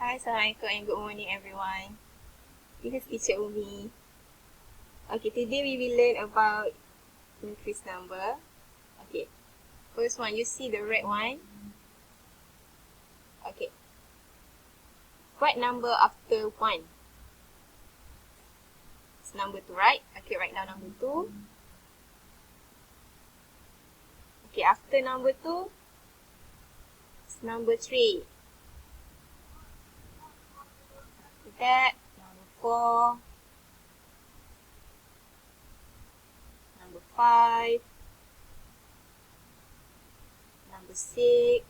Hi, Assalamualaikum and good morning everyone. This is Teacher Umi. Okay, today we will learn about increased number. Okay, first one, you see the red one? Okay. What number after 1? It's number 2, right? Okay, write down number 2. Okay, after number 2, it's number 3. After that, number 4. Number 5. Number 6.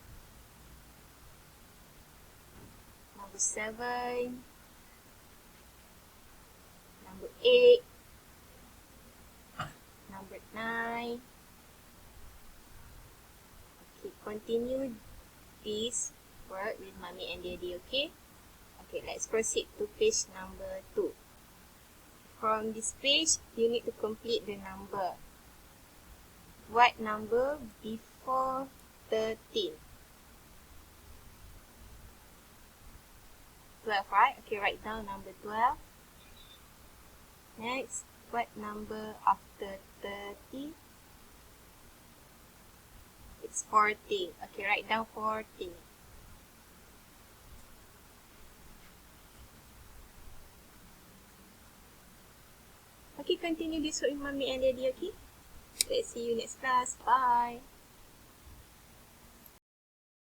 Number 7. Number 8. Number 9. Okay, continue this work with mommy and daddy, okay? Okay, let's proceed to page number 2. From this page, you need to complete the number. What number before 13? 12, right? Okay, write down number 12. Next, what number after 30? It's 40. Okay, write down 40. Okay, continue this work with mommy and daddy, okay? Let's see you next class. Bye.